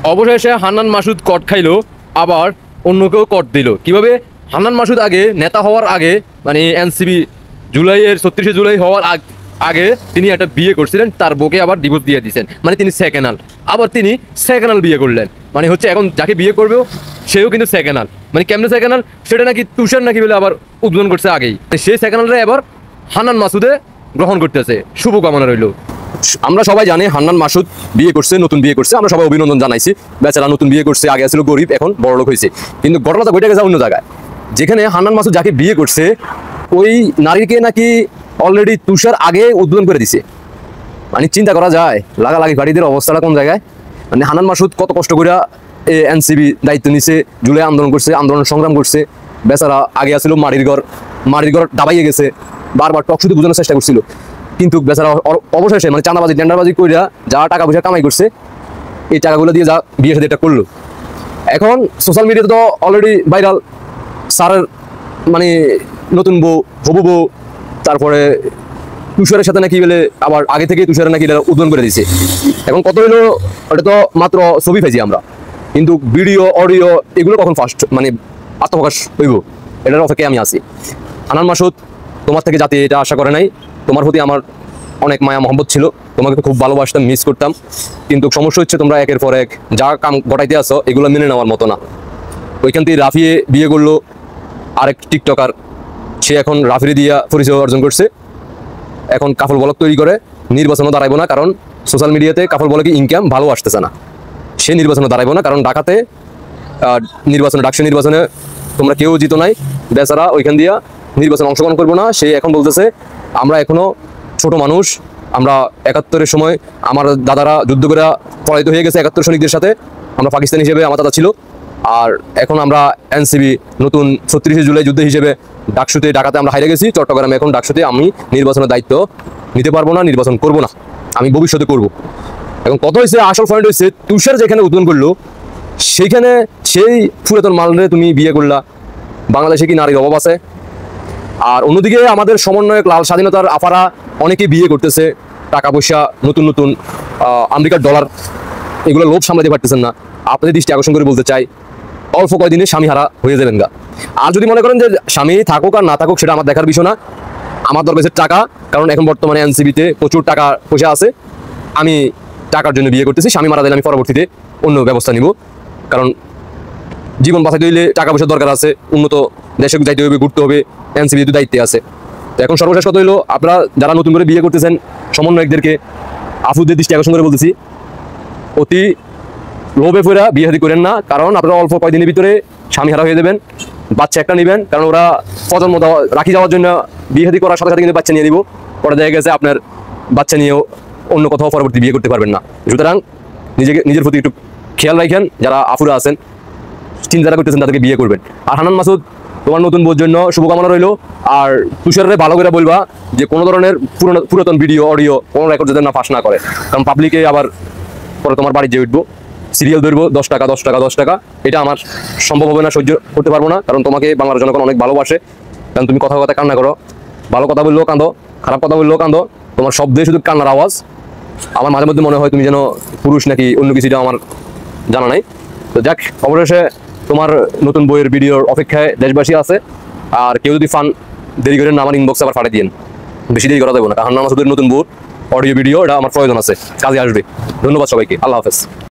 অবশেষে হান্নান মাসুদ কট খাইলো, আবার অন্যকেও কট দিল। কিভাবে? হান্নান মাসুদ আগে নেতা হওয়ার আগে, মানে এনসিপি জুলাইয়ের 36শে জুলাই হওয়ার আগে তিনি একটা বিয়ে করছিলেন, তার বউকে আবার ডিভোর্স দিয়ে দিয়েছেন, মানে তিনি সেকেন্ডাল। আবার তিনি সেকেন্ডাল বিয়ে করলেন, মানে হচ্ছে এখন যাকে বিয়ে করবেও সেও কিন্তু সেকেন্ডাল। মানে কেমনে সেকেন্ডাল? সেটা নাকি তুষার নাকি বলে আবার উদ্বোধন করছে আগেই। সেই সেকেন্ডালরা এবার হান্নান মাসুদে গ্রহণ করতেছে। শুভকামনা রইল। আমরা সবাই জানি হান্নান মাসুদ বিয়ে করছে, নতুন বিয়ে করছে, আমরা সবাই অভিনন্দন জানাইছি। বেচারা নতুন বিয়ে করছে, আগে ছিল গরিব, এখন বড়লোক হয়েছে। কিন্তু ঘটনাটা ঘটে গেছে অন্য জায়গায়, যেখানে হান্নান মাসুদ যাকে বিয়ে করছে ওই নারীকে নাকি অলরেডি তুষার আগে উদ্বোধন করে দিছে। মানে চিন্তা করা যায় লাগালাগি গাড়িদের অবস্থাটা কোন জায়গায়। মানে হান্নান মাসুদ কত কষ্ট করে এনসিবি দায়িত্ব নিছে, জুলাই আন্দোলন করছে, আন্দোলন সংগ্রাম করছে। বেচারা আগে আসছিল মাটির ঘর দাবাইয়ে গেছে, বারবার টকশুতে বোঝানোর চেষ্টা করছিল। কিন্তু বেচারা অবশেষে মানে চাঁদাবাজি টেন্ডারবাজি কইরা যা টাকা পয়সা কামাই করছে, এই টাকাগুলো দিয়ে যা বিয়ে সাথে এটা করলো। এখন সোশ্যাল মিডিয়াতে তো অলরেডি ভাইরাল স্যারের মানে নতুন বউ, হবু বউ, তারপরে তুষারের সাথে নাকি বলে আবার আগে থেকে তুষারের নাকি উদ্বোধন করে দিছে। এখন কত হইলো ওটা তো মাত্র ছবি পাইছি আমরা, কিন্তু ভিডিও অডিও এগুলো কখন ফার্স্ট মানে আত্মপ্রকাশ হইব, এটার অপেক্ষায় আমি আছি। হান্নান মাসুদ, তোমার থেকে জাতি এটা আশা করে নাই। তোমার প্রতি আমার অনেক মায়া মহব্বত ছিল, তোমাকে তো খুব ভালোবাসতাম, মিস করতাম। কিন্তু সমস্যা হচ্ছে তোমরা একের পর এক যা কাম গটাইতে আসো এগুলো মেনে নেওয়ার মতো না। ওইখান থেকে রাফিয়ে বিয়ে করলো আরেক টিকটকার, সে এখন রাফিরে দিয়া পরিচয় অর্জন করছে। এখন কাফল বলক তৈরি করে নির্বাচনও দাঁড়াইব না, কারণ সোশ্যাল মিডিয়াতে কাফল বলকে ইনকাম ভালো আসতেছে না। সে নির্বাচনে দাঁড়াইব না, কারণ ঢাকাতে ডাকসু নির্বাচনে তোমরা কেউ জিতো নাই। বেচারা ওইখান দিয়া নির্বাচনে অংশগ্রহণ করবো না। সে এখন বলতেছে আমরা এখনো ছোট মানুষ, আমরা 71-এর সময় আমার দাদারা যুদ্ধ করে পরাজিত হয়ে গেছে 71 সৈনিকদের সাথে, আমরা পাকিস্তান হিসেবে আমার দাদা ছিল। আর এখন আমরা এনসিবি নতুন 36শে জুলাই যুদ্ধ হিসেবে ঢাকাতে আমরা হারিয়ে গেছি। চট্টগ্রামে এখন ডাকসুতে আমি নির্বাচনের দায়িত্ব নিতে পারবো না, নির্বাচন করব না, আমি ভবিষ্যতে করব। এখন কত হয়েছে, আসল পয়েন্ট হয়েছে তুষার যেখানে উদ্বোধন করলো সেইখানে সেই পুরাতন মালরে তুমি বিয়ে করলা। বাংলাদেশে কি নারীর অভাব আছে? আর অন্যদিকে আমাদের সমন্বয়ক লাল স্বাধীনতার আফারা অনেকে বিয়ে করতেছে, টাকা পয়সা, নতুন নতুন আমেরিকার ডলার, এগুলো লোভ সামলাতে পারতেছেন না। আপনাদের দৃষ্টি আকর্ষণ করে বলতে চাই, অল্প কয়েকদিনে স্বামী হারা হয়ে যাবেন গা। আর যদি মনে করেন যে স্বামী থাকুক আর না থাকুক সেটা আমার দেখার বিষয় না, আমার দরকার টাকা, কারণ এখন বর্তমানে এনসিবিতে প্রচুর টাকা পয়সা আছে। আমি টাকার জন্য বিয়ে করতেছি, স্বামী মারা দিলে আমি পরবর্তীতে অন্য ব্যবস্থা নিব, কারণ জীবন বাঁচাইতে হইলে টাকা পয়সার দরকার আছে, উন্নত দেশে যাইতে হবে, ঘুরতে হবে, এনসিবি তো দায়িত্বে আছে। তো এখন সর্বশেষ কথা হইলো, আপনারা যারা নতুন করে বিয়ে করতেছেন সমন্বয়কদেরকে আফুদের দৃষ্টি আকর্ষণ করে বলতেছি, অতি লোভে ফেরা বিয়ে হাদি করেন না, কারণ আপনারা অল্প কয়েকদিনের ভিতরে স্বামী হারা হয়ে যাবেন। বাচ্চা একটা নেবেন, কারণ ওরা প্রজন্ম রাখি যাওয়ার জন্য বিয়ে হাদি করার সাথে সাথে কিন্তু বাচ্চা নিয়ে নিব, পরে দেখা গেছে আপনার বাচ্চা নিয়েও অন্য কোথাও পরবর্তী বিয়ে করতে পারবেন না। সুতরাং নিজের প্রতি একটু খেয়াল রাখেন, যারা আফুরা আছেন চিন্তা করতেছেন তাদেরকে বিয়ে করবেন। আর হান্নান মাসুদ, তোমার নতুন বউর জন্য শুভকামনা রইল। আর তুষারে ভালো করে বলবা যে কোনো ধরনের পুরাতন ভিডিও অডিও কোনো রেকর্ড যাতে না ফাঁস না করে, কারণ পাবলিকে আবার পরে তোমার বাড়ি যে উঠবো সিরিয়াল ধরবো 10 টাকা 10 টাকা 10 টাকা, এটা আমার সম্ভব হবে না, সহ্য করতে পারবো না। কারণ তোমাকে বাংলার জনগণ অনেক ভালোবাসে, কারণ তুমি কথা কান্না করো, ভালো কথা বললেও কাঁদো, খারাপ কথা বললেও কাঁদো, তোমার শব্দে শুধু কান্নার আওয়াজ। আমার মাঝে মধ্যে মনে হয় তুমি যেন পুরুষ নাকি অন্য কিছুটা আমার জানা নাই। তো যাক, অবশেষে তোমার নতুন বইয়ের ভিডিওর অপেক্ষায় দেশবাসী আছে। আর কেউ যদি দেরি করেন না, আমার ইনবক্সে আবার পাঠিয়ে দিন, বেশি দেরি করা যাবে না। হান্নান মাসুদের নতুন বইয়ের অডিও ভিডিও এটা আমার প্রয়োজন আছে, কাজে আসবে। ধন্যবাদ সবাইকে, আল্লাহ হাফেজ।